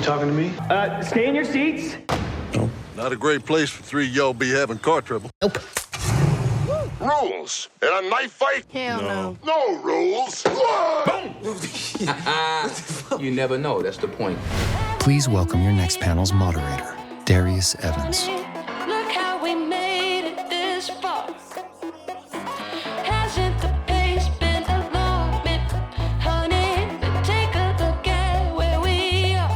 talking to me? Stay in your seats. No. Not a great place for three y'all be having car trouble. Nope. Rules in a knife fight? Hell no. No rules. You never know. That's the point. Please welcome your next panel's moderator, Darius Evans. Look how we made it this far. Hasn't the pace been a long bit, honey? But take a look at where we are.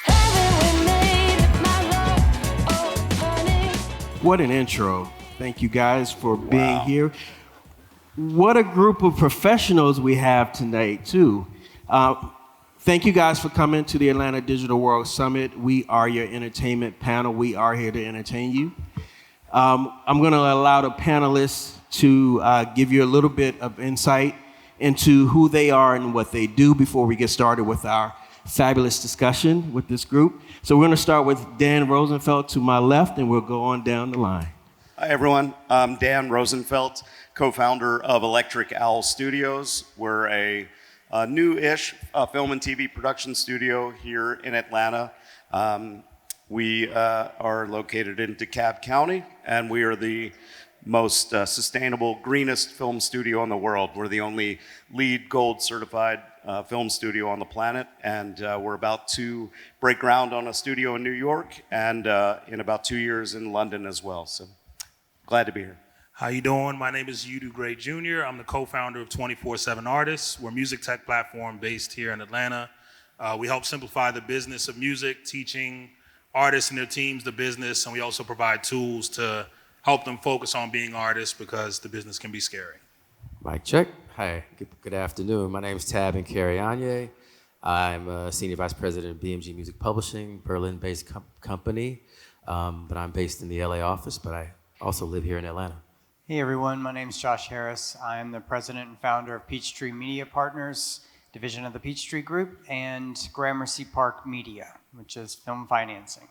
Haven't we made it, my love? Oh, honey. What an intro. Thank you guys for being here. What a group of professionals we have tonight, too. Thank you guys for coming to the Atlanta Digital World Summit. We are your entertainment panel. We are here to entertain you. I'm going to allow the panelists to give you a little bit of insight into who they are and what they do before we get started with our fabulous discussion with this group. So we're going to start with Dan Rosenfelt to my left, and we'll go on down the line. Hi, everyone. I'm Dan Rosenfelt, co-founder of Electric Owl Studios. We're a new-ish film and TV production studio here in Atlanta. We are located in DeKalb County, and we are the most sustainable, greenest film studio in the world. We're the only LEED Gold certified film studio on the planet, and we're about to break ground on a studio in New York, and in about 2 years in London as well. So glad to be here. How you doing? My name is Yudu Gray Jr. I'm the co-founder of 24/7 Artists. We're a music tech platform based here in Atlanta. We help simplify the business of music, teaching artists and their teams the business, and we also provide tools to help them focus on being artists because the business can be scary. Mic check. Hi, good afternoon. My name is Nkhereanye. I'm a senior vice president of BMG Music Publishing, Berlin-based company, but I'm based in the LA office, but I also live here in Atlanta. Hey everyone, my name is Josh Harris. I'm the president and founder of Peachtree Media Partners, division of the Peachtree Group, and Gramercy Park Media, which is film financing.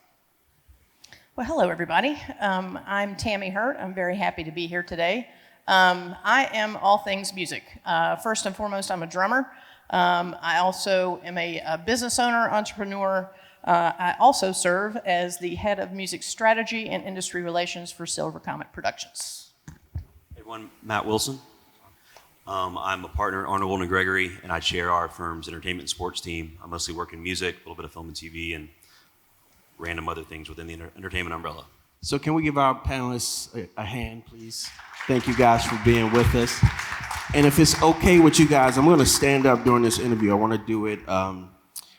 Well, hello everybody. I'm Tammy Hurt. I'm very happy to be here today. I am all things music. First and foremost, I'm a drummer. I also am a business owner, entrepreneur. I also serve as the head of music strategy and industry relations for Silver Comet Productions. Hey everyone, Matt Wilson. I'm a partner at Arnall and Gregory, and I chair our firm's entertainment and sports team. I mostly work in music, a little bit of film and TV, and random other things within the entertainment umbrella. So can we give our panelists a hand, please? Thank you guys for being with us. And if it's okay with you guys, I'm going to stand up during this interview. I want to do it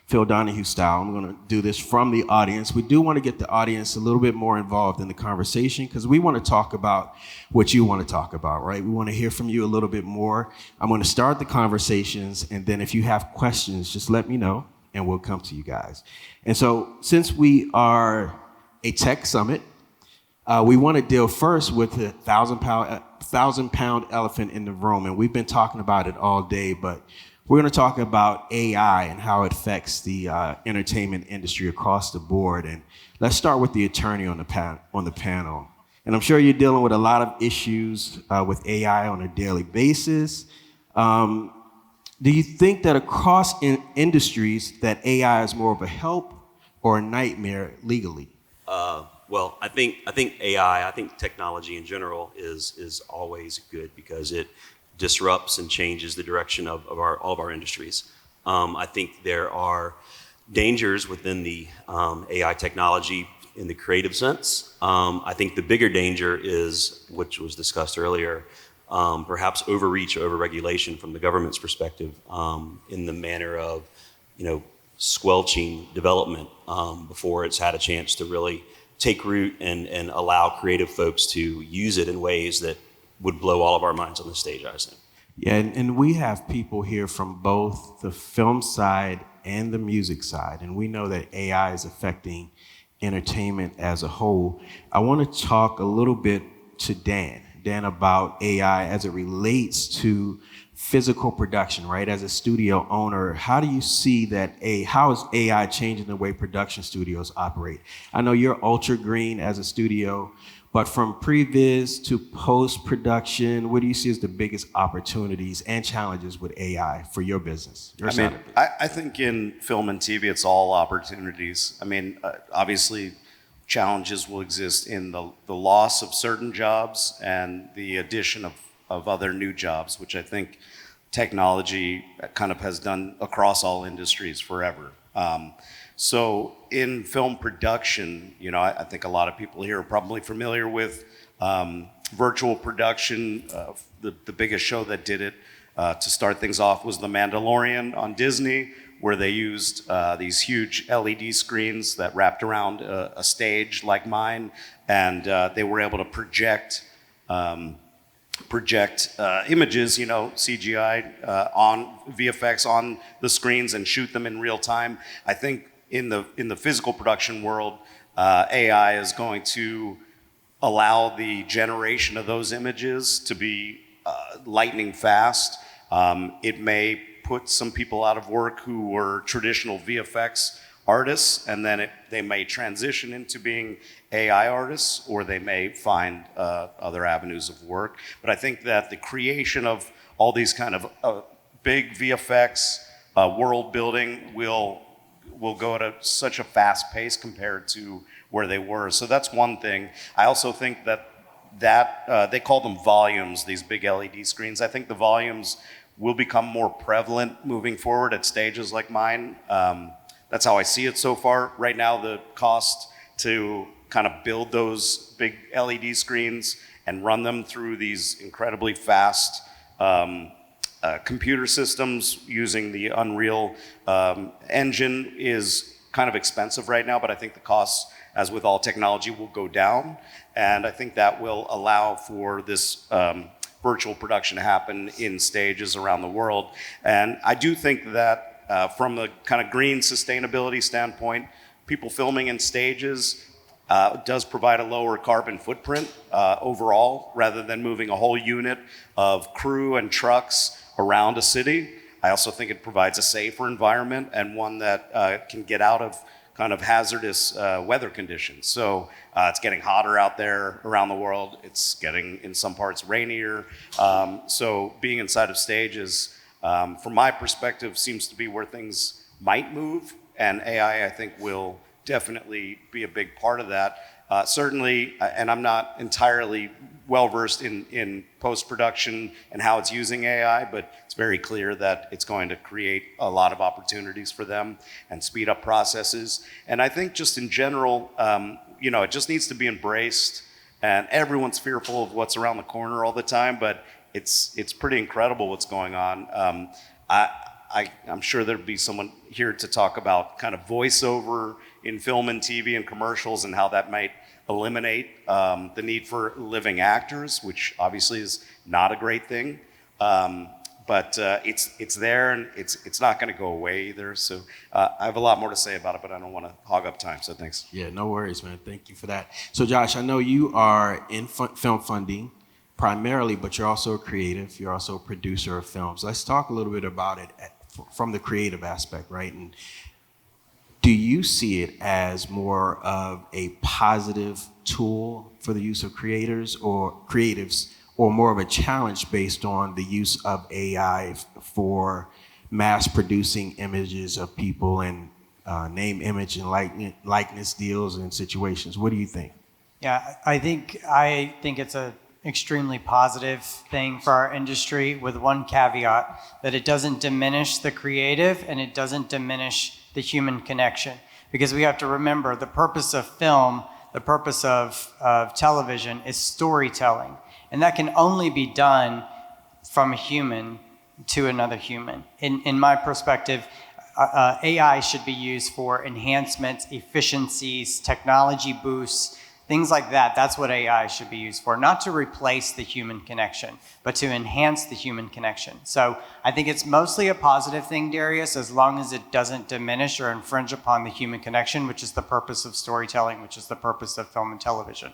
Phil Donahue style. I'm going to do this from the audience. We do want to get the audience a little bit more involved in the conversation because we want to talk about what you want to talk about, right? We want to hear from you a little bit more. I'm going to start the conversations, and then if you have questions, just let me know, and we'll come to you guys. And so since we are a tech summit, we want to deal first with the 1,000-pound elephant in the room, and we've been talking about it all day, but we're going to talk about AI and how it affects the entertainment industry across the board. And let's start with the attorney on the panel. And I'm sure you're dealing with a lot of issues with AI on a daily basis. Do you think that across industries that AI is more of a help or a nightmare legally? Well, I think AI, I think technology in general is always good because it disrupts and changes the direction of all of our industries. I think there are dangers within the AI technology in the creative sense. I think the bigger danger is, which was discussed earlier, perhaps overreach, overregulation from the government's perspective in the manner of, squelching development before it's had a chance to really take root and allow creative folks to use it in ways that would blow all of our minds on the stage, I assume. Yeah, and we have people here from both the film side and the music side, and we know that AI is affecting entertainment as a whole. I want to talk a little bit to Dan about AI as it relates to physical production, right? As a studio owner, how do you see that how is AI changing the way production studios operate? I know you're ultra green as a studio, But from previs to post-production, what do you see as the biggest opportunities and challenges with AI for your business? Your side of it? I think in film and TV, it's all opportunities. I mean, obviously, challenges will exist in the loss of certain jobs and the addition of other new jobs, which I think technology kind of has done across all industries forever. So in film production, you know, I think a lot of people here are probably familiar with virtual production. The biggest show that did it to start things off was The Mandalorian on Disney, where they used these huge LED screens that wrapped around a stage like mine, and they were able to project images, you know, CGI on VFX on the screens and shoot them in real time. I think in the physical production world, AI is going to allow the generation of those images to be lightning fast. It may put some people out of work who were traditional VFX artists, and then they may transition into being AI artists, or they may find other avenues of work. But I think that the creation of all these kind of big VFX world building will go at such a fast pace compared to where they were. So that's one thing. I also think that they call them volumes, these big LED screens. I think the volumes will become more prevalent moving forward at stages like mine. That's how I see it so far. Right now, the cost to kind of build those big LED screens and run them through these incredibly fast computer systems using the Unreal engine is kind of expensive right now, but I think the costs, as with all technology, will go down. And I think that will allow for this virtual production to happen in stages around the world. And I do think that from the kind of green sustainability standpoint, people filming in stages does provide a lower carbon footprint overall, rather than moving a whole unit of crew and trucks around a city. I also think it provides a safer environment and one that can get out of kind of hazardous weather conditions. So it's getting hotter out there around the world. It's getting, in some parts, rainier. So being inside of stages, from my perspective, seems to be where things might move. And AI, I think, will definitely be a big part of that. Certainly, and I'm not entirely well-versed in post-production and how it's using AI, but it's very clear that it's going to create a lot of opportunities for them and speed up processes. And I think just in general, you know, it just needs to be embraced, and everyone's fearful of what's around the corner all the time, but it's pretty incredible what's going on. I'm sure there'll be someone here to talk about kind of voiceover in film and TV and commercials and how that might eliminate the need for living actors, which obviously is not a great thing. But it's there, and it's not going to go away either. So I have a lot more to say about it, but I don't want to hog up time. So thanks. Yeah, no worries, man. Thank you for that. So Josh, I know you are in film funding primarily, but you're also a creative. You're also a producer of films. Let's talk a little bit about it from the creative aspect, right? And do you see it as more of a positive tool for the use of creators or creatives, or more of a challenge based on the use of AI for mass producing images of people and name, image, and likeness deals and situations? What do you think? Yeah, I think it's a extremely positive thing for our industry, with one caveat, that it doesn't diminish the creative and it doesn't diminish the human connection. Because we have to remember, the purpose of film, the purpose of television is storytelling. And that can only be done from a human to another human. In my perspective, AI should be used for enhancements, efficiencies, technology boosts, things like that. That's what AI should be used for, not to replace the human connection, but to enhance the human connection. So I think it's mostly a positive thing, Darius, as long as it doesn't diminish or infringe upon the human connection, which is the purpose of storytelling, which is the purpose of film and television.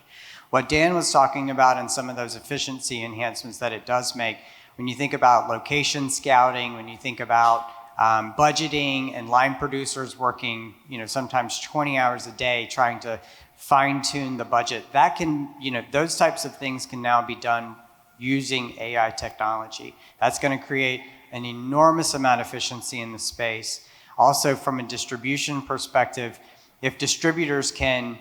What Dan was talking about and some of those efficiency enhancements that it does make, when you think about location scouting, when you think about budgeting and line producers working, sometimes 20 hours a day trying to fine tune the budget. That can, those types of things can now be done using AI technology. That's going to create an enormous amount of efficiency in the space. Also, from a distribution perspective, if distributors can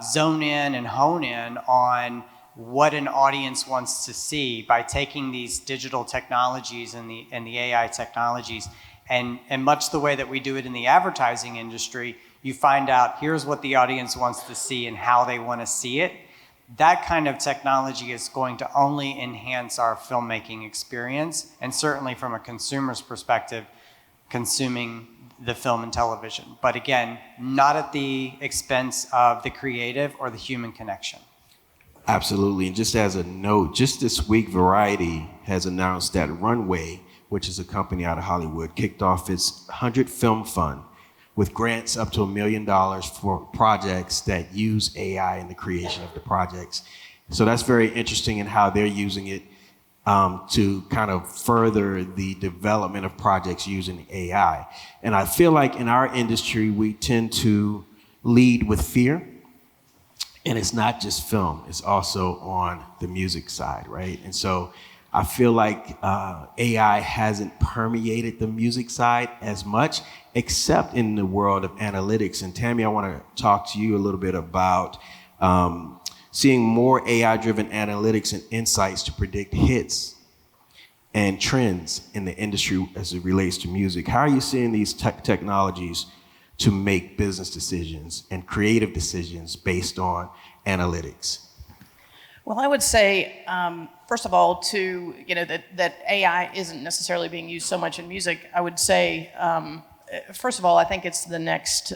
zone in and hone in on what an audience wants to see by taking these digital technologies and the AI technologies, and much the way that we do it in the advertising industry, you find out here's what the audience wants to see and how they want to see it. That kind of technology is going to only enhance our filmmaking experience, and certainly from a consumer's perspective, consuming the film and television. But again, not at the expense of the creative or the human connection. Absolutely. And just as a note, just this week, Variety has announced that Runway, which is a company out of Hollywood, kicked off its 100 Film Fund with grants up to $1 million for projects that use AI in the creation of the projects. So that's very interesting in how they're using it to kind of further the development of projects using AI. And I feel like in our industry, we tend to lead with fear. And it's not just film, it's also on the music side, right? And so I feel like AI hasn't permeated the music side as much, except in the world of analytics. And Tammy, I want to talk to you a little bit about seeing more AI-driven analytics and insights to predict hits and trends in the industry as it relates to music. How are you seeing these technologies to make business decisions and creative decisions based on analytics? Well, I would say, first of all, that AI isn't necessarily being used so much in music. I would say, first of all, I think it's the next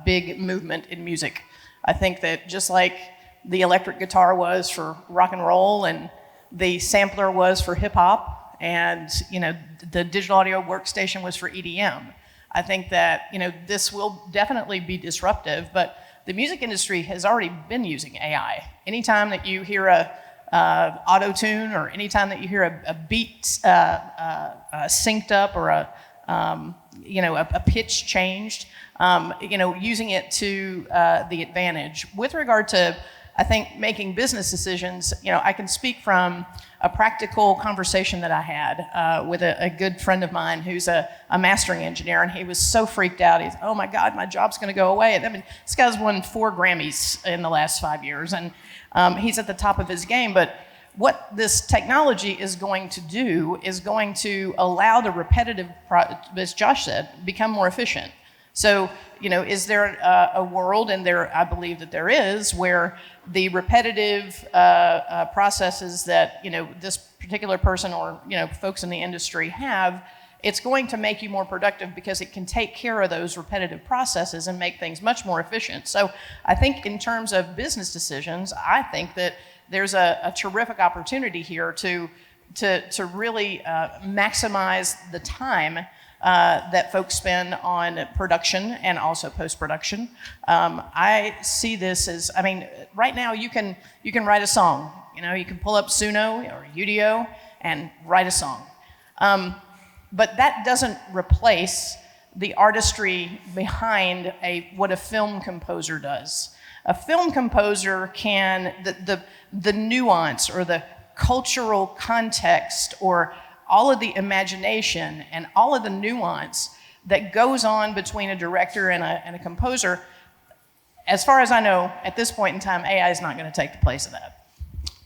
big movement in music. I think that just like the electric guitar was for rock and roll, and the sampler was for hip hop, and the digital audio workstation was for EDM. I think that this will definitely be disruptive, but the music industry has already been using AI. Anytime that you hear a auto-tune, or anytime that you hear a beat synced up, or a pitch changed, using it to the advantage. With regard to, I think, making business decisions, I can speak from a practical conversation that I had with a good friend of mine who's a mastering engineer, and he was so freaked out. He's, oh my God, my job's going to go away. And I mean, this guy's won 4 Grammys in the last 5 years, and he's at the top of his game. But what this technology is going to do is going to allow the repetitive, as Josh said, become more efficient. So, is there a world, and I believe that there is, where the repetitive processes that, this particular person or, folks in the industry have, it's going to make you more productive because it can take care of those repetitive processes and make things much more efficient. So I think in terms of business decisions, I think that there's a terrific opportunity here to really maximize the time that folks spend on production and also post-production. I see this as, right now you can write a song. You can pull up Suno or Udio and write a song. But that doesn't replace the artistry behind what a film composer does. A film composer can, the nuance or the cultural context or all of the imagination and all of the nuance that goes on between a director and a composer, as far as I know, at this point in time, AI is not going to take the place of that.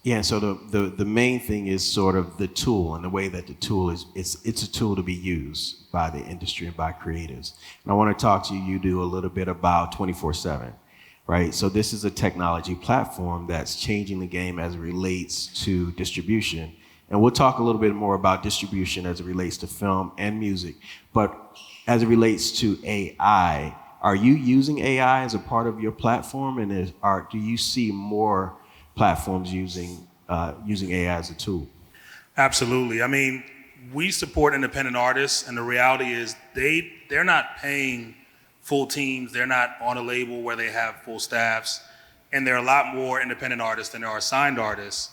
Yeah, so the main thing is sort of the tool, and the way that the tool is, it's a tool to be used by the industry and by creatives. And I want to talk to you, Yudu, a little bit about 24/7, right? So this is a technology platform that's changing the game as it relates to distribution. And we'll talk a little bit more about distribution as it relates to film and music. But as it relates to AI, are you using AI as a part of your platform? And do you see more platforms using AI as a tool? Absolutely. We support independent artists, and the reality is they're not paying full teams. They're not on a label where they have full staffs. And there are a lot more independent artists than there are signed artists.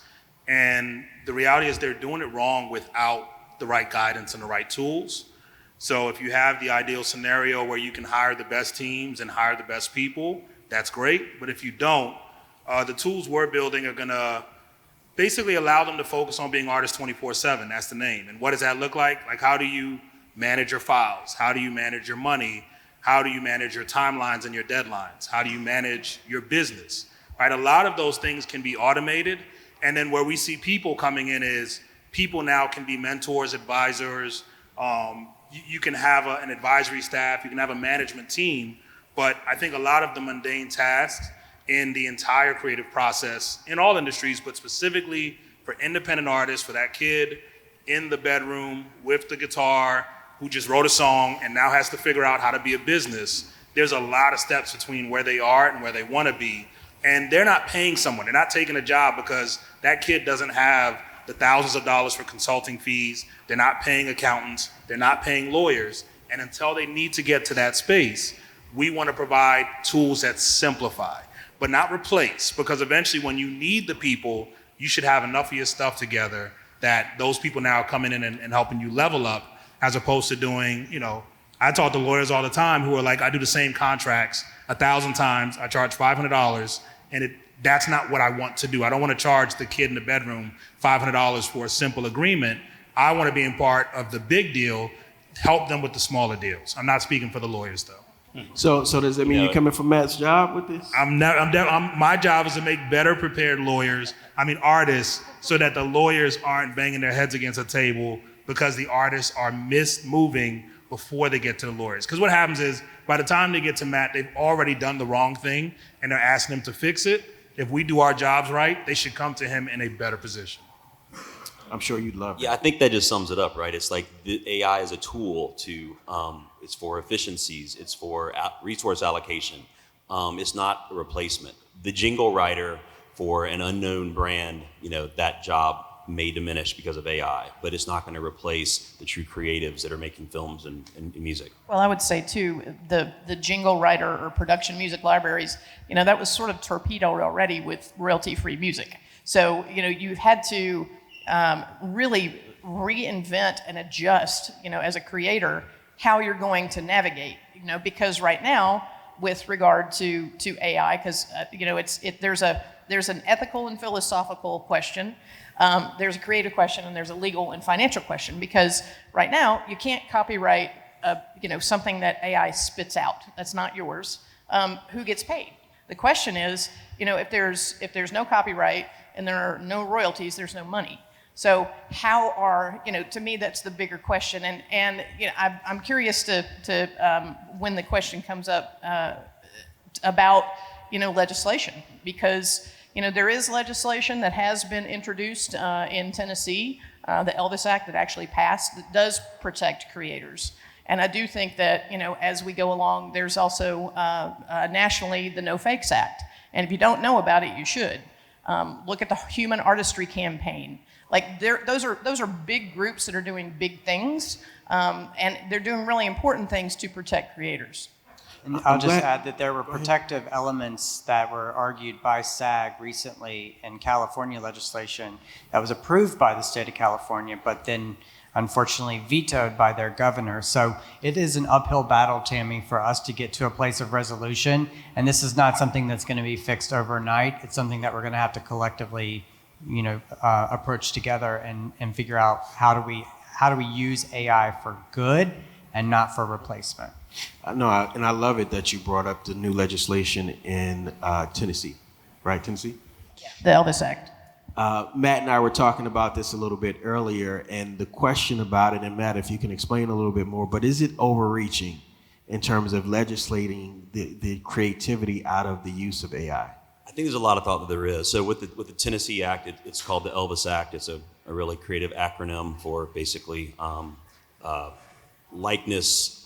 And the reality is they're doing it wrong without the right guidance and the right tools. So if you have the ideal scenario where you can hire the best teams and hire the best people, that's great. But if you don't, the tools we're building are gonna basically allow them to focus on being artists 24/7. That's the name. And what does that look like? Like, how do you manage your files? How do you manage your money? How do you manage your timelines and your deadlines? How do you manage your business? Right? A lot of those things can be automated. And then where we see people coming in is people now can be mentors, advisors. You can have an advisory staff. You can have a management team. But I think a lot of the mundane tasks in the entire creative process in all industries, but specifically for independent artists, for that kid in the bedroom with the guitar who just wrote a song and now has to figure out how to be a business, there's a lot of steps between where they are and where they want to be. And they're not paying someone. They're not taking a job because that kid doesn't have the thousands of dollars for consulting fees. They're not paying accountants. They're not paying lawyers. And until they need to get to that space, we want to provide tools that simplify, but not replace, because eventually when you need the people, you should have enough of your stuff together that those people now are coming in and helping you level up, as opposed to doing, I talk to lawyers all the time who are like, I do the same contracts 1,000 times, I charge $500, and that's not what I want to do. I don't want to charge the kid in the bedroom $500 for a simple agreement. I want to be in part of the big deal, help them with the smaller deals. I'm not speaking for the lawyers though. So does that mean you're coming for Matt's job with this? My job is to make better prepared artists, so that the lawyers aren't banging their heads against a table because the artists are moving before they get to the lawyers. Because what happens is, by the time they get to Matt, they've already done the wrong thing and they're asking him to fix it. If we do our jobs right, they should come to him in a better position. I'm sure you'd love it. Yeah, I think that just sums it up, right? It's like the AI is a tool to, it's for efficiencies, it's for resource allocation. It's not a replacement. The jingle writer for an unknown brand, that job may diminish because of AI, but it's not going to replace the true creatives that are making films and music. Well, I would say too, the jingle writer or production music libraries, that was sort of torpedoed already with royalty-free music. So, you've had to really reinvent and adjust, as a creator, how you're going to navigate, because right now, with regard to AI, because there's an ethical and philosophical question, there's a creative question, and there's a legal and financial question. Because right now, you can't copyright, something that AI spits out. That's not yours. Who gets paid? The question is, if there's no copyright and there are no royalties, there's no money. So how are, to me, that's the bigger question. And I'm curious to when the question comes up about, legislation, because, there is legislation that has been introduced in Tennessee, the Elvis Act that actually passed, that does protect creators. And I do think that, as we go along, there's also nationally the No Fakes Act. And if you don't know about it, you should. Look at the Human Artistry Campaign. Like, those are big groups that are doing big things, and they're doing really important things to protect creators. And I'll just add that there were protective elements that were argued by SAG recently in California legislation that was approved by the state of California, but then unfortunately vetoed by their governor. So it is an uphill battle, Tammy, for us to get to a place of resolution. And this is not something that's going to be fixed overnight. It's something that we're going to have to collectively, approach together and figure out how do we use AI for good and not for replacement. No, and I love it that you brought up the new legislation in Tennessee, right? Tennessee? The Elvis Act. Matt and I were talking about this a little bit earlier, and the question about it, and Matt, if you can explain a little bit more, but is it overreaching in terms of legislating the creativity out of the use of AI? I think there's a lot of thought that there is. So with the Tennessee Act, it's called the Elvis Act. It's a really creative acronym for basically likeness,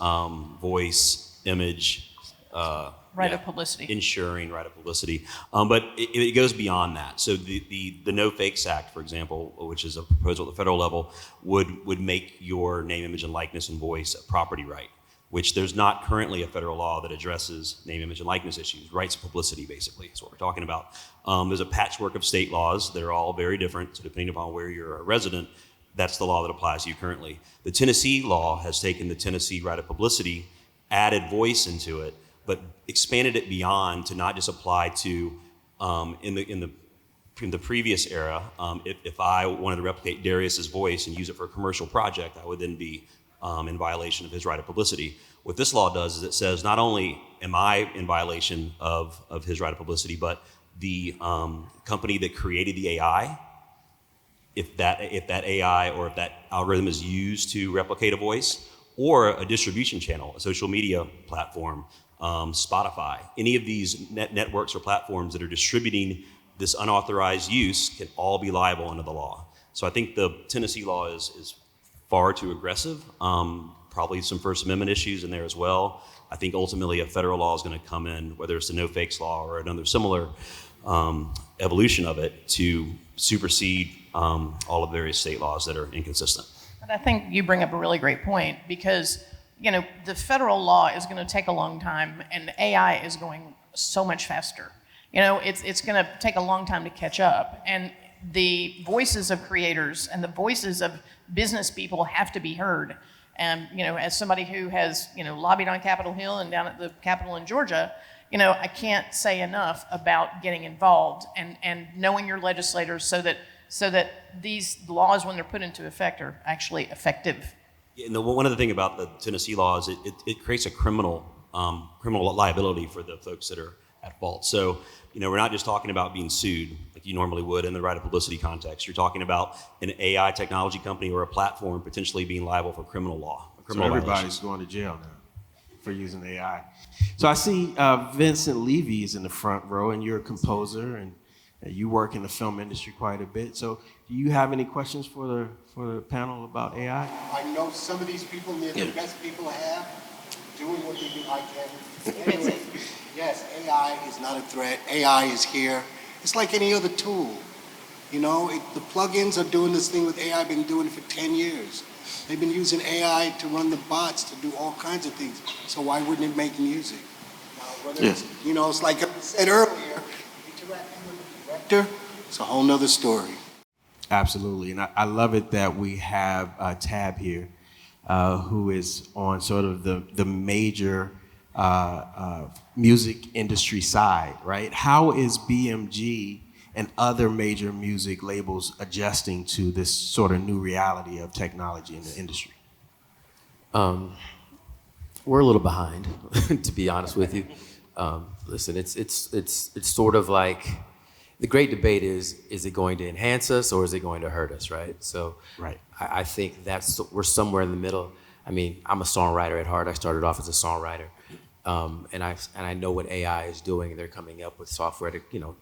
voice, image, right of publicity. Ensuring right of publicity. But it goes beyond that. So the No Fakes Act, for example, which is a proposal at the federal level, would make your name, image, and likeness and voice a property right, which there's not currently a federal law that addresses name, image, and likeness issues. Rights of publicity, basically, is what we're talking about. There's a patchwork of state laws. They're all very different, so depending upon where you're a resident, that's the law that applies to you currently. The Tennessee law has taken the Tennessee right of publicity, added voice into it, but expanded it beyond to not just apply to in the previous era. If I wanted to replicate Darius's voice and use it for a commercial project, I would then be in violation of his right of publicity. What this law does is it says not only am I in violation of his right of publicity, but the company that created the AI, if that AI or if that algorithm is used to replicate a voice, or a distribution channel, a social media platform, Spotify, any of these networks or platforms that are distributing this unauthorized use can all be liable under the law. So I think the Tennessee law is far too aggressive. Probably some First Amendment issues in there as well. I think ultimately a federal law is going to come in, whether it's the no fakes law or another similar evolution of it, to supersede all of the various state laws that are inconsistent. But I think you bring up a really great point because, the federal law is going to take a long time and AI is going so much faster. It's going to take a long time to catch up. And the voices of creators and the voices of business people have to be heard. And, as somebody who has, lobbied on Capitol Hill and down at the Capitol in Georgia, I can't say enough about getting involved and knowing your legislators so that these laws, when they're put into effect, are actually effective. And one other thing about the Tennessee law is it creates a criminal liability for the folks that are at fault. So, we're not just talking about being sued like you normally would in the right of publicity context. You're talking about an AI technology company or a platform potentially being liable for criminal law. So everybody's going to jail now for using AI. So I see Vincent Levy is in the front row, and you're a composer, and you work in the film industry quite a bit. So do you have any questions for the panel about AI? I know some of these people, they're the best people I have, doing what they do. I can. Anyway, yes, AI is not a threat. AI is here. It's like any other tool. The plugins are doing this thing with AI. I've been doing it for 10 years. They've been using AI to run the bots to do all kinds of things. So why wouldn't it make music? It's like I said earlier, interacting with the director, it's a whole nother story. Absolutely, and I love it that we have Tab here, who is on sort of the major music industry side, right? How is BMG and other major music labels adjusting to this sort of new reality of technology in the industry? We're a little behind, to be honest with you. Listen, it's sort of like the great debate is it going to enhance us or is it going to hurt us, right? So right. I think we're somewhere in the middle. I mean, I'm a songwriter at heart. I started off as a songwriter. And I know what AI is doing. They're coming up with software to,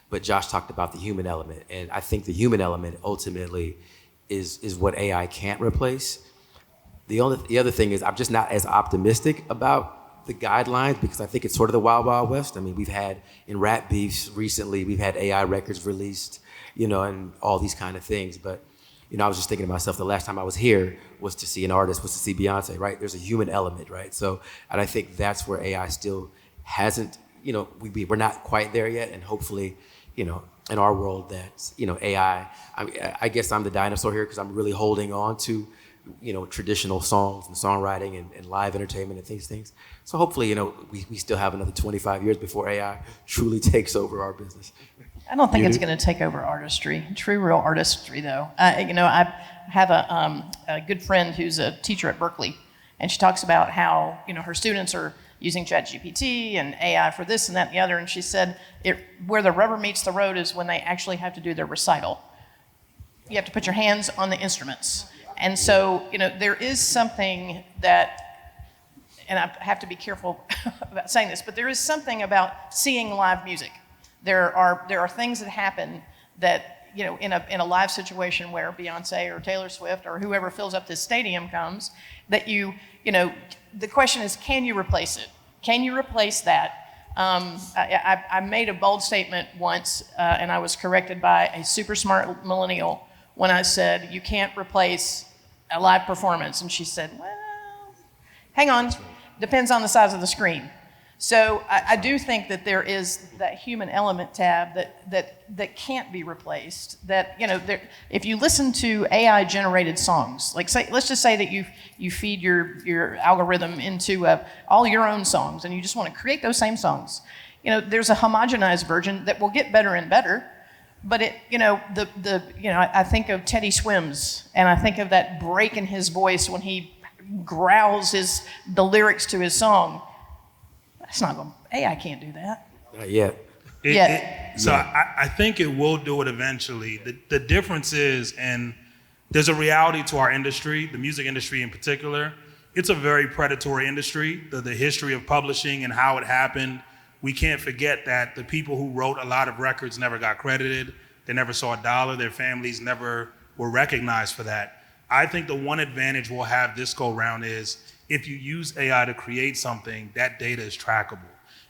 but Josh talked about the human element. And I think the human element ultimately is what AI can't replace. The other thing is I'm just not as optimistic about the guidelines because I think it's sort of the wild, wild west. I mean, we've had in rap beefs recently, we've had AI records released, and all these kind of things. But, I was just thinking to myself, the last time I was here was to see an artist, was to see Beyonce, right? There's a human element, right? So, and I think that's where AI still hasn't, we're not quite there yet. And hopefully, in our world that, AI, I guess I'm the dinosaur here because I'm really holding on to, traditional songs and songwriting and live entertainment and these things. So hopefully, we still have another 25 years before AI truly takes over our business. I don't think it's going to take over artistry, true real artistry though. I have a good friend who's a teacher at Berkeley, and she talks about how, her students are using ChatGPT and AI for this and that and the other, and she said where the rubber meets the road is when they actually have to do their recital. You have to put your hands on the instruments. And so, there is something that, and I have to be careful about saying this, but there is something about seeing live music. There are things that happen that, in a live situation where Beyonce or Taylor Swift or whoever fills up this stadium comes, that the question is, can you replace it? Can you replace that? I made a bold statement once, and I was corrected by a super smart millennial when I said, you can't replace a live performance. And she said, well, hang on, depends on the size of the screen. So I do think that there is that human element, Tab, that can't be replaced. That, you know, if you listen to AI generated songs, like let's just say that you feed your algorithm into all your own songs, and you just want to create those same songs. You know, there's a homogenized version that will get better and better. But it, you know, I think of Teddy Swims, and I think of that break in his voice when he growls the lyrics to his song. That's not going. AI can't do that. Not yet. I think it will do it eventually. The difference is, and there's a reality to our industry, the music industry in particular. It's a very predatory industry. The history of publishing and how it happened. We can't forget that the people who wrote a lot of records never got credited. They never saw a dollar. Their families never were recognized for that. I think the one advantage we'll have this go round is if you use AI to create something, that data is trackable.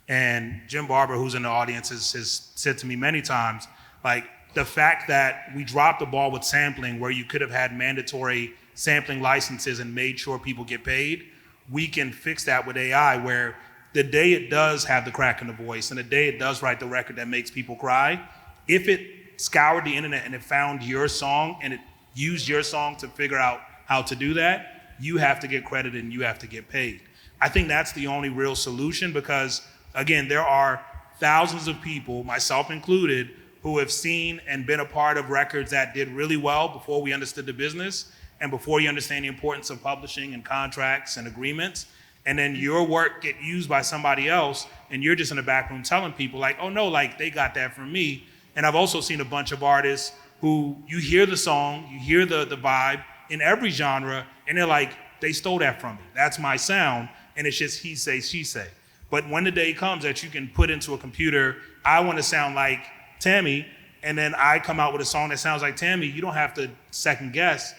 And Jim Barber, who's in the audience, has said to me many times, like, the fact that we dropped the ball with sampling where you could have had mandatory sampling licenses and made sure people get paid, we can fix that with AI where the day it does have the crack in the voice and the day it does write the record that makes people cry, if it scoured the internet and it found your song and it used your song to figure out how to do that, you have to get credited and you have to get paid. I think that's the only real solution because, again, there are thousands of people, myself included, who have seen and been a part of records that did really well before we understood the business and before you understand the importance of publishing and contracts and agreements. And then your work get used by somebody else and you're just in the back room telling people like, oh no, like they got that from me. And I've also seen a bunch of artists who you hear the song, you hear the vibe in every genre, and they're like, they stole that from me. That's my sound. And it's just he say, she say. But when the day comes that you can put into a computer, I want to sound like Tammy, and then I come out with a song that sounds like Tammy, you don't have to second guess,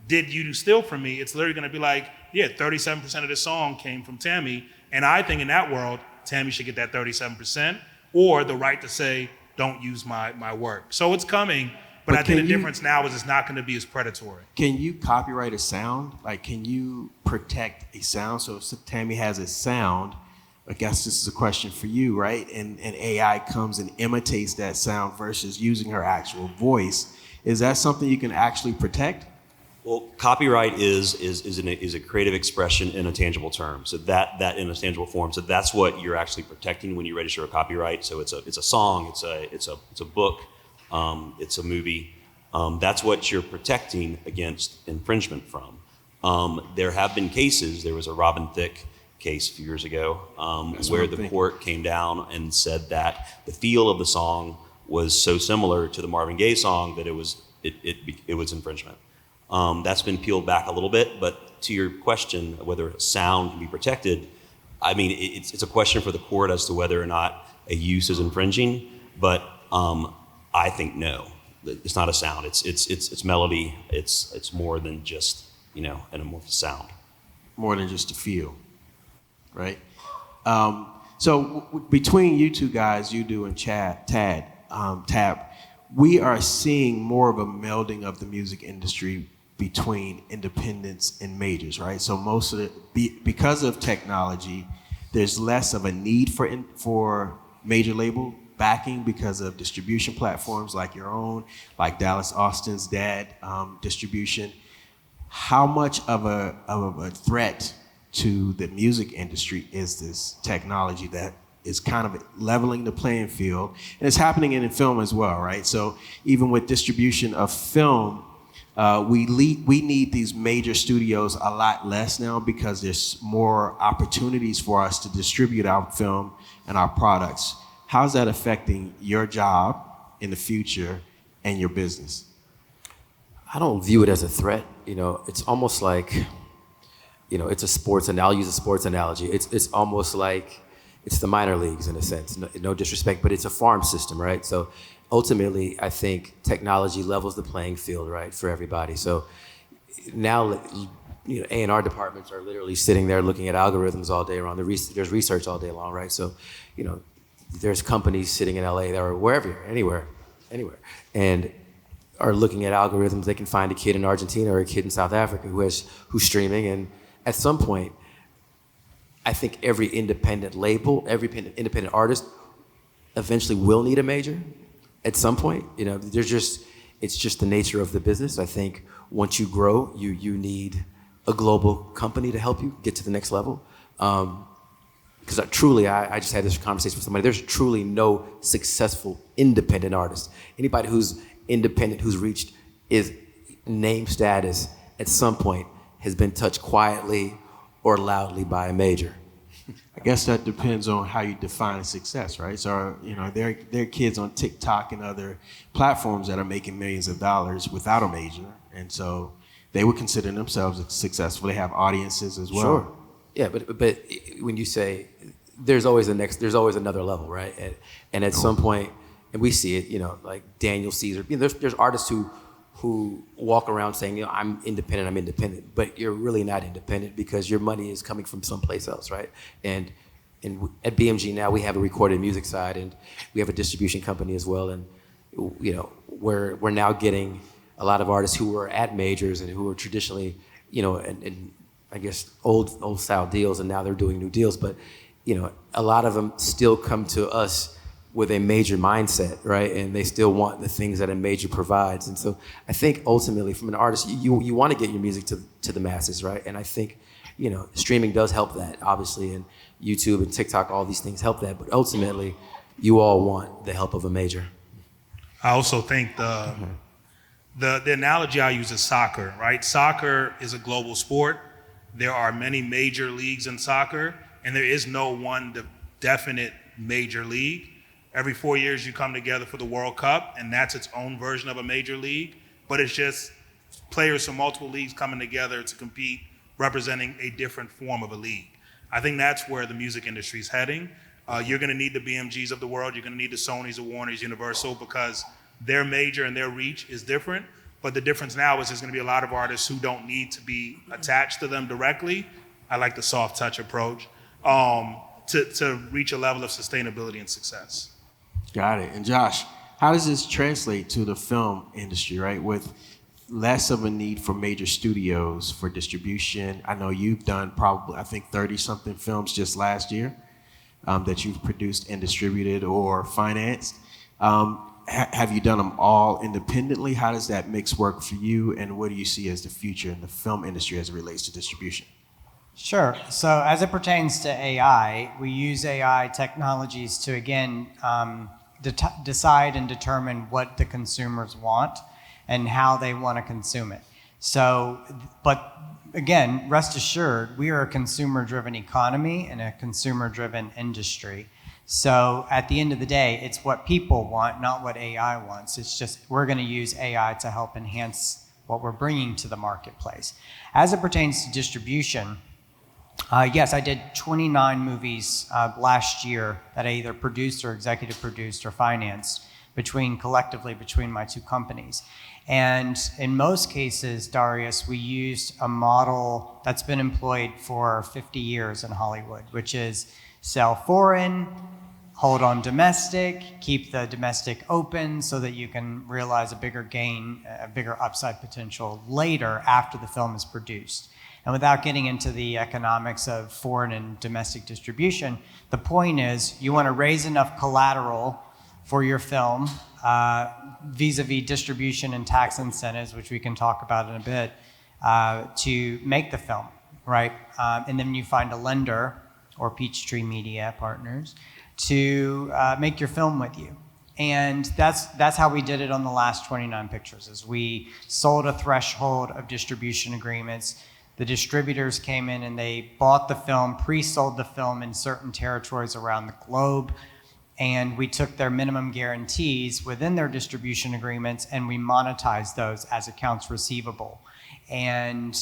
did Yudu steal from me? It's literally going to be like, yeah, 37% of the song came from Tammy. And I think in that world, Tammy should get that 37% or the right to say, don't use my work. So it's coming, but I think the difference now is it's not going to be as predatory. Can you copyright a sound? Like, can you protect a sound? So if Tammy has a sound, I guess this is a question for you, right? And AI comes and imitates that sound versus using her actual voice. Is that something you can actually protect? Well, copyright is a creative expression in a tangible term. So that in a tangible form. So that's what you're actually protecting when you register a copyright. So it's a song, it's a book, it's a movie. That's what you're protecting against infringement from. There have been cases. There was a Robin Thicke case a few years ago where the court came down and said that the feel of the song was so similar to the Marvin Gaye song that it was infringement. That's been peeled back a little bit, but to your question, whether sound can be protected, I mean, it's a question for the court as to whether or not a use is infringing, but I think no. It's not a sound. It's melody. It's more than just, an amorphous sound. More than just a feel, right? So between you two guys, Yudu and Tab, we are seeing more of a melding of the music industry between independents and majors, right? So most of it, because of technology, there's less of a need for major label backing because of distribution platforms like your own, like Dallas Austin's dad distribution. How much of a threat to the music industry is this technology that is kind of leveling the playing field? And it's happening in film as well, right? So even with distribution of film, we need these major studios a lot less now because there's more opportunities for us to distribute our film and our products. How's that affecting your job in the future and your business? I don't view it as a threat. It's almost like, it's a sports, and I'll use a sports analogy. It's almost like it's the minor leagues in a sense, no disrespect, but it's a farm system, right? So ultimately, I think technology levels the playing field, right, for everybody. So now, A&R departments are literally sitting there looking at algorithms all day long. There's research all day long, right? So, there's companies sitting in LA or wherever, anywhere, and are looking at algorithms. They can find a kid in Argentina or a kid in South Africa who's streaming, and at some point, I think every independent label, every independent artist eventually will need a major at some point. You know, it's just the nature of the business. I think once you grow, you need a global company to help you get to the next level. Because I just had this conversation with somebody. There's truly no successful independent artist. Anybody who's independent, who's reached is name status at some point has been touched quietly or loudly by a major. I guess that depends on how you define success, right? So, you know, there are kids on TikTok and other platforms that are making millions of dollars without a major, and so they would consider themselves successful. They have audiences as well. Sure. Yeah, but when you say there's always another level, right? And at some point, and we see it, you know, like Daniel Caesar. You know, there's artists who walk around saying, you know, I'm independent, but you're really not independent because your money is coming from someplace else, right? And at BMG now we have a recorded music side and we have a distribution company as well, and you know, we're now getting a lot of artists who were at majors and who were traditionally, you know, and I guess old style deals, and now they're doing new deals, but you know, a lot of them still come to us with a major mindset, right? And they still want the things that a major provides. And so I think ultimately from an artist, you want to get your music to the masses, right? And I think, you know, streaming does help that, obviously, and YouTube and TikTok, all these things help that, but ultimately you all want the help of a major. I also think the analogy I use is soccer, right? Soccer is a global sport. There are many major leagues in soccer, and there is no one definite major league. Every 4 years you come together for the World Cup, and that's its own version of a major league, but it's just players from multiple leagues coming together to compete, representing a different form of a league. I think that's where the music industry is heading. You're gonna need the BMGs of the world, you're gonna need the Sonys, the Warners, Universal, because their major and their reach is different, but the difference now is there's gonna be a lot of artists who don't need to be attached to them directly. I like the soft touch approach, to reach a level of sustainability and success. Got it. And Josh, how does this translate to the film industry, right? With less of a need for major studios for distribution. I know you've done probably, I think, 30-something films just last year that you've produced and distributed or financed. Have you done them all independently? How does that mix work for you? And what do you see as the future in the film industry as it relates to distribution? Sure. So as it pertains to AI, we use AI technologies to, again, decide and determine what the consumers want and how they want to consume it. So, but again, rest assured, we are a consumer-driven economy and a consumer-driven industry. So at the end of the day, it's what people want, not what AI wants. It's just we're going to use AI to help enhance what we're bringing to the marketplace. As it pertains to distribution, yes, I did 29 movies last year that I either produced or executive produced or financed collectively between my two companies. And in most cases, Darius, we used a model that's been employed for 50 years in Hollywood, which is sell foreign, hold on domestic, keep the domestic open so that you can realize a bigger gain, a bigger upside potential later after the film is produced. And without getting into the economics of foreign and domestic distribution, the point is you want to raise enough collateral for your film vis-a-vis distribution and tax incentives, which we can talk about in a bit, to make the film, right? And then you find a lender or Peachtree Media Partners to make your film with you. And that's how we did it on the last 29 pictures, is we sold a threshold of distribution agreements. The distributors came in and they bought the film, pre-sold the film in certain territories around the globe, and we took their minimum guarantees within their distribution agreements and we monetized those as accounts receivable. And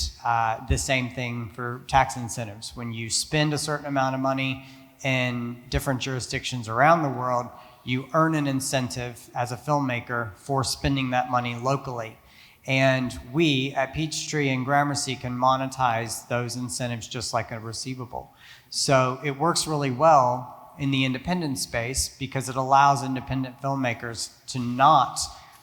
the same thing for tax incentives. When you spend a certain amount of money in different jurisdictions around the world, you earn an incentive as a filmmaker for spending that money locally. And we at Peachtree and Gramercy can monetize those incentives just like a receivable. So it works really well in the independent space because it allows independent filmmakers to not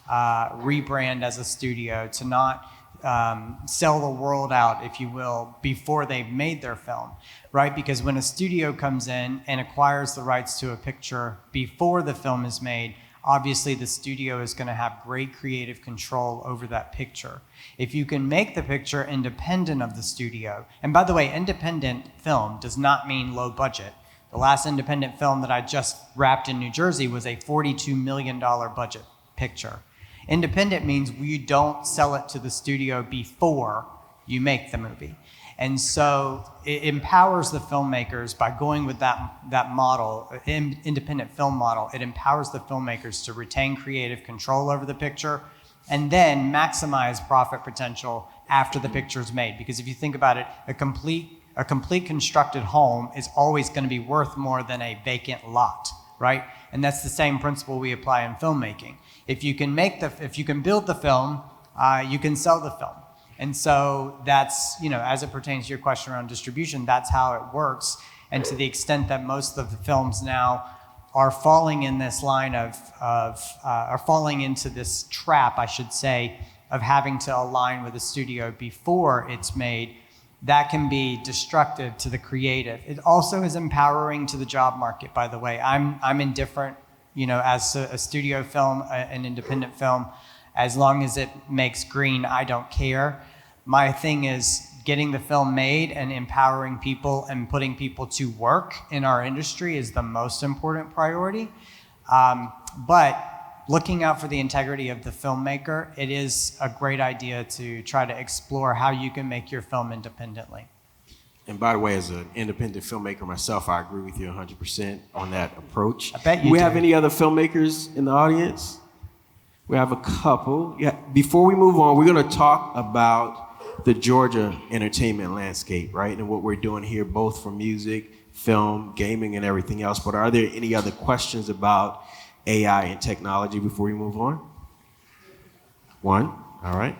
rebrand as a studio, to not sell the world out, if you will, before they've made their film, right? Because when a studio comes in and acquires the rights to a picture before the film is made, obviously the studio is going to have great creative control over that picture. If you can make the picture independent of the studio, and by the way, independent film does not mean low budget. The last independent film that I just wrapped in New Jersey was a $42 million budget picture. Independent means you don't sell it to the studio before you make the movie. And so it empowers the filmmakers by going with that model, independent film model. It empowers the filmmakers to retain creative control over the picture and then maximize profit potential after the picture's made. Because if you think about it, a complete constructed home is always going to be worth more than a vacant lot, right? And that's the same principle we apply in filmmaking. If you can build the film, you can sell the film. And so that's, as it pertains to your question around distribution, that's how it works. And to the extent that most of the films now are falling in this line are falling into this trap, I should say, of having to align with a studio before it's made, that can be destructive to the creative. It also is empowering to the job market, by the way. I'm indifferent, as a studio film, an independent film, as long as it makes green, I don't care. My thing is getting the film made and empowering people and putting people to work in our industry is the most important priority. But looking out for the integrity of the filmmaker, it is a great idea to try to explore how you can make your film independently. And by the way, as an independent filmmaker myself, I agree with you 100% on that approach. I bet you do. We do. have any other filmmakers in the audience? We have a couple. Yeah. Before we move on, we're going to talk about the Georgia entertainment landscape, right? And what we're doing here, both for music, film, gaming, and everything else. But are there any other questions about AI and technology before we move on? One, all right.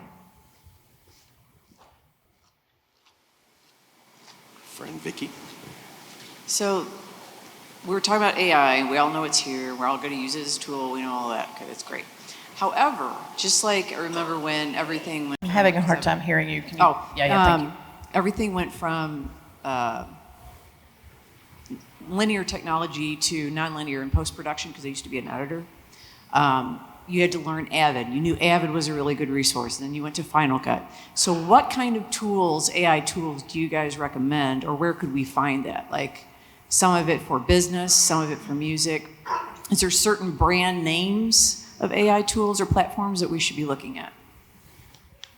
Friend Vicky. So we were talking about AI. We all know it's here. We're all going to use it as a tool. We know all that. Okay, that's great. However, just like I remember when everything went. I'm having a hard time hearing you. Can you? Thank you. Everything went from linear technology to nonlinear in post-production because I used to be an editor. You had to learn Avid. You knew Avid was a really good resource. Then you went to Final Cut. So what kind of tools, AI tools, do you guys recommend, or where could we find that? Like some of it for business, some of it for music. Is there certain brand names of AI tools or platforms that we should be looking at?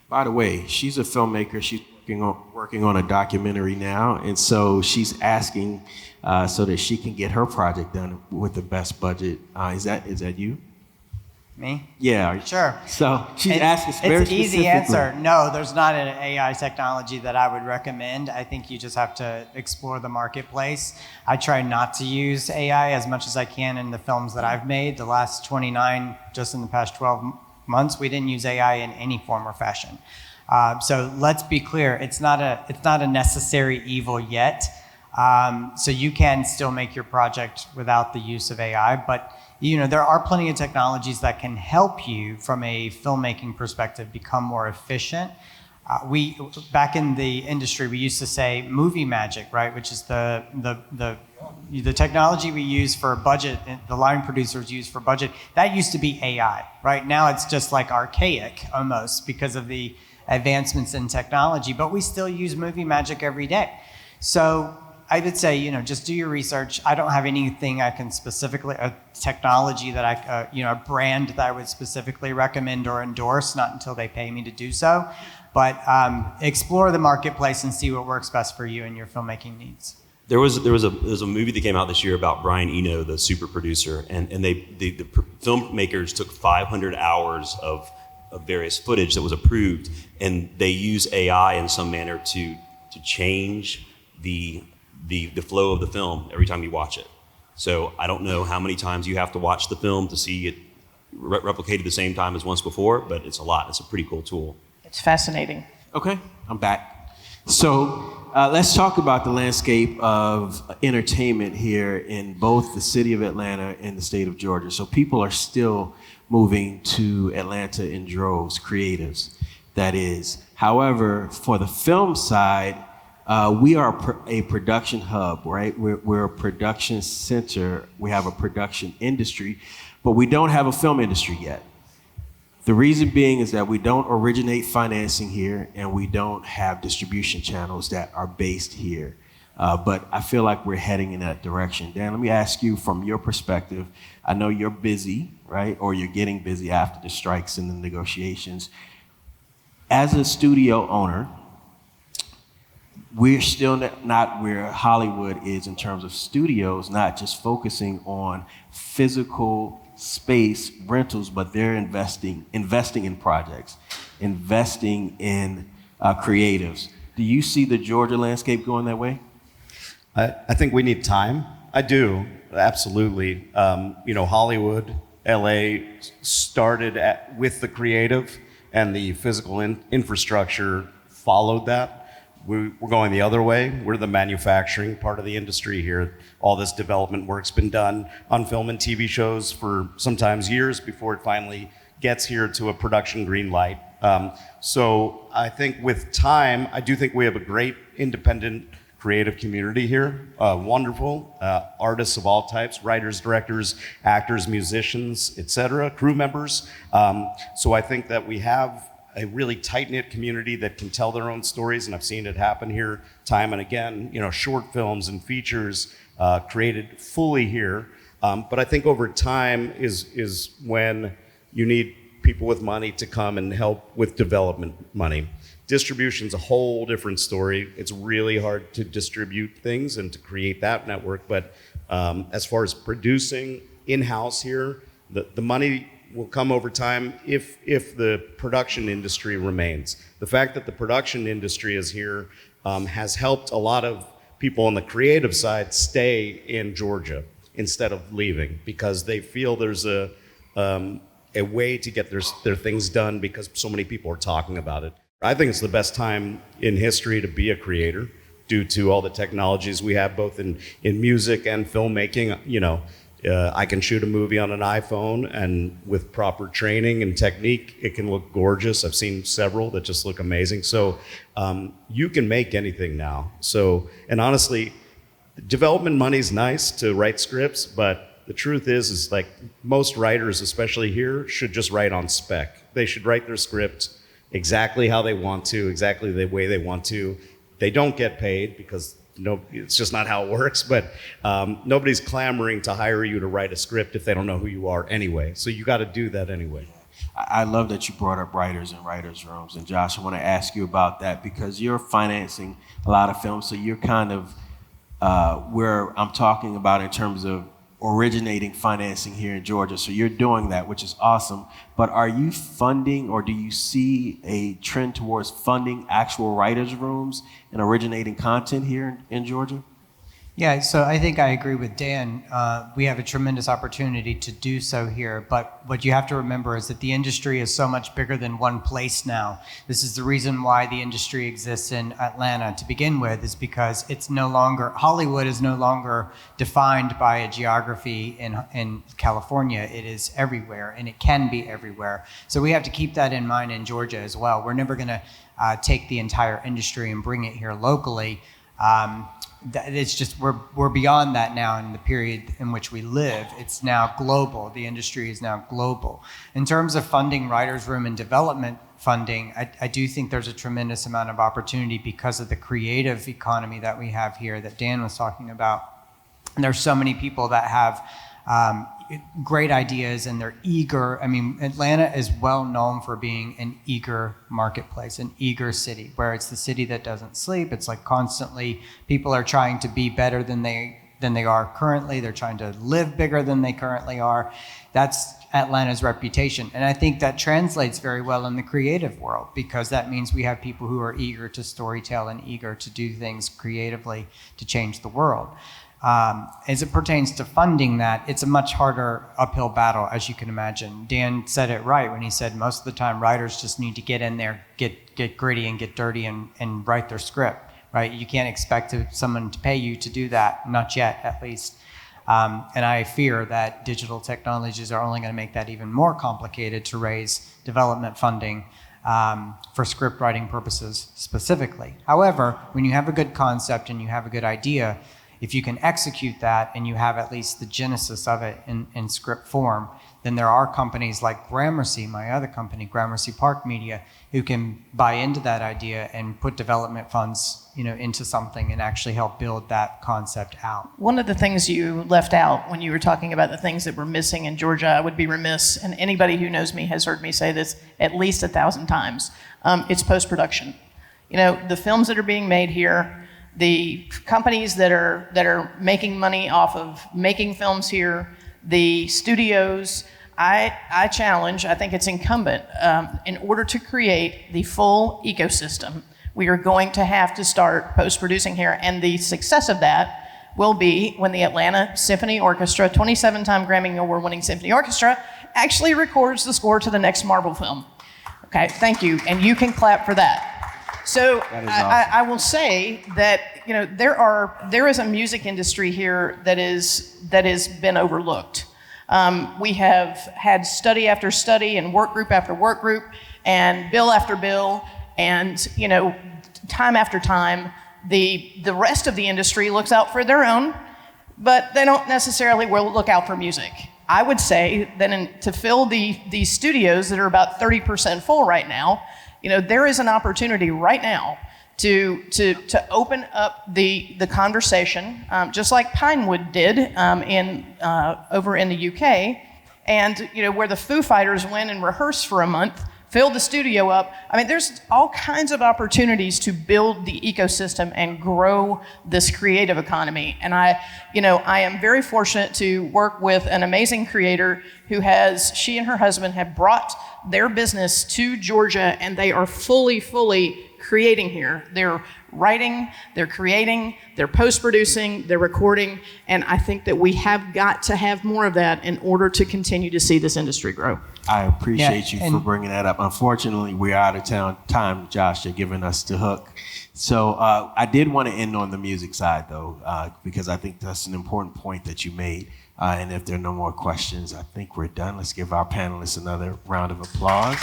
By the way, she's a filmmaker. She's working on a documentary now, and so she's asking so that she can get her project done with the best budget. Is that you? Me? Yeah. Sure. So she's asking very It's an easy specifically. answer. No, there's not an AI technology that I would recommend. I think you just have to explore the marketplace. I try not to use AI as much as I can in the films that I've made. The last 29, just in the past 12 months, we didn't use AI in any form or fashion. So let's be clear, it's not a necessary evil yet. So you can still make your project without the use of AI, but there are plenty of technologies that can help you from a filmmaking perspective become more efficient. We back in the industry, we used to say movie magic, right? Which is the technology we use for budget, the line producers use for budget. That used to be AI, right? Now it's just like archaic almost because of the advancements in technology, but we still use movie magic every day. So I would say, just do your research. I don't have anything I can specifically, a technology that a brand that I would specifically recommend or endorse, not until they pay me to do so. But explore the marketplace and see what works best for you and your filmmaking needs. There was a movie that came out this year about Brian Eno, the super producer, and the filmmakers took 500 hours of various footage that was approved, and they use AI in some manner to change the flow of the film every time you watch it. So I don't know how many times you have to watch the film to see it replicated the same time as once before, but it's a lot. It's a pretty cool tool. It's fascinating. Okay, I'm back. So let's talk about the landscape of entertainment here in both the city of Atlanta and the state of Georgia. So people are still moving to Atlanta in droves, creatives, that is. However, for the film side, we are a production hub, right? We're a production center. We have a production industry, but we don't have a film industry yet. The reason being is that we don't originate financing here, and we don't have distribution channels that are based here. But I feel like we're heading in that direction. Dan, let me ask you from your perspective. I know you're busy, right? Or you're getting busy after the strikes and the negotiations. As a studio owner, we're still not where Hollywood is in terms of studios, not just focusing on physical space rentals, but they're investing in projects, investing in creatives. Do you see the Georgia landscape going that way? I think we need time. I do, absolutely. Hollywood, LA started with the creative, and the physical infrastructure followed that. We're going the other way. We're the manufacturing part of the industry here. All this development work's been done on film and TV shows for sometimes years before it finally gets here to a production green light. So I think with time, I do think we have a great independent creative community here. Wonderful artists of all types, writers, directors, actors, musicians, etc., crew members. So I think that we have a really tight-knit community that can tell their own stories, and I've seen it happen here time and again. Short films and features created fully here. But I think over time is when you need people with money to come and help with development money. Distribution's a whole different story. It's really hard to distribute things and to create that network. But as far as producing in-house here, the money will come over time if the production industry remains. The fact that the production industry is here has helped a lot of people on the creative side stay in Georgia instead of leaving, because they feel there's a way to get their things done because so many people are talking about it. I think it's the best time in history to be a creator due to all the technologies we have both in music and filmmaking. I can shoot a movie on an iPhone, and with proper training and technique, it can look gorgeous. I've seen several that just look amazing. So you can make anything now. And honestly, development money's nice to write scripts, but the truth is like most writers, especially here, should just write on spec. They should write their script exactly how they want to, exactly the way they want to. They don't get paid because it's just not how it works, but nobody's clamoring to hire you to write a script if they don't know who you are anyway. So you got to do that anyway. I love that you brought up writers and writers' rooms. And Josh, I want to ask you about that because you're financing a lot of films. So you're kind of where I'm talking about in terms of originating financing here in Georgia. So you're doing that, which is awesome. But are you funding, or do you see a trend towards funding actual writers' rooms and originating content here in Georgia? Yeah, so I think I agree with Dan. We have a tremendous opportunity to do so here, but what you have to remember is that the industry is so much bigger than one place now. This is the reason why the industry exists in Atlanta to begin with, is because Hollywood is no longer defined by a geography in California. It is everywhere, and it can be everywhere. So we have to keep that in mind in Georgia as well. We're never gonna take the entire industry and bring it here locally. It's just we're beyond that now in the period in which we live. It's now global. The industry is now global. In terms of funding writers' room and development funding, I do think there's a tremendous amount of opportunity because of the creative economy that we have here that Dan was talking about. And there's so many people that have great ideas and they're eager. I mean, Atlanta is well known for being an eager marketplace, an eager city, where it's the city that doesn't sleep. It's like constantly people are trying to be better than they are currently. They're trying to live bigger than they currently are. That's Atlanta's reputation. And I think that translates very well in the creative world, because that means we have people who are eager to storytell and eager to do things creatively to change the world. As it pertains to funding that, it's a much harder uphill battle, as you can imagine. Dan said it right when he said most of the time writers just need to get in there, get gritty and get dirty and write their script, right? You can't expect someone to pay you to do that, not yet at least. And I fear that digital technologies are only going to make that even more complicated to raise development funding. for script writing purposes specifically. However, when you have a good concept and you have a good idea, if you can execute that and you have at least the genesis of it in script form, then there are companies like Gramercy, my other company, Gramercy Park Media, who can buy into that idea and put development funds, into something and actually help build that concept out. One of the things you left out when you were talking about the things that were missing in Georgia, I would be remiss, and anybody who knows me has heard me say this at least 1,000 times, it's post-production. The films that are being made here, the companies that are making money off of making films here, the studios, I challenge, I think it's incumbent, in order to create the full ecosystem, we are going to have to start post-producing here, and the success of that will be when the Atlanta Symphony Orchestra, 27-time Grammy Award-winning symphony orchestra, actually records the score to the next Marvel film. Okay, thank you, and you can clap for that. So I will say that there is a music industry here that has been overlooked. We have had study after study and work group after work group and bill after bill, and time after time, the rest of the industry looks out for their own, but they don't necessarily will look out for music. I would say that to fill these studios that are about 30% full right now, there is an opportunity right now to open up the conversation, just like Pinewood did over in the UK, and where the Foo Fighters went and rehearsed for a month, filled the studio up. I mean, there's all kinds of opportunities to build the ecosystem and grow this creative economy. And I am very fortunate to work with an amazing creator she and her husband have brought their business to Georgia, and they are fully creating here. They're writing, they're creating, they're post-producing, they're recording, and I think that we have got to have more of that in order to continue to see this industry grow. I appreciate you for bringing that up. Unfortunately, we're out of time, Josh. You're giving us the hook. So I did want to end on the music side, though, because I think that's an important point that you made. And if there are no more questions, I think we're done. Let's give our panelists another round of applause.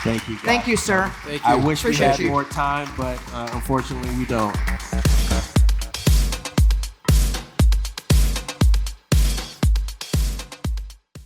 Thank you, guys. Thank you, sir. I wish we had more time, but unfortunately we don't.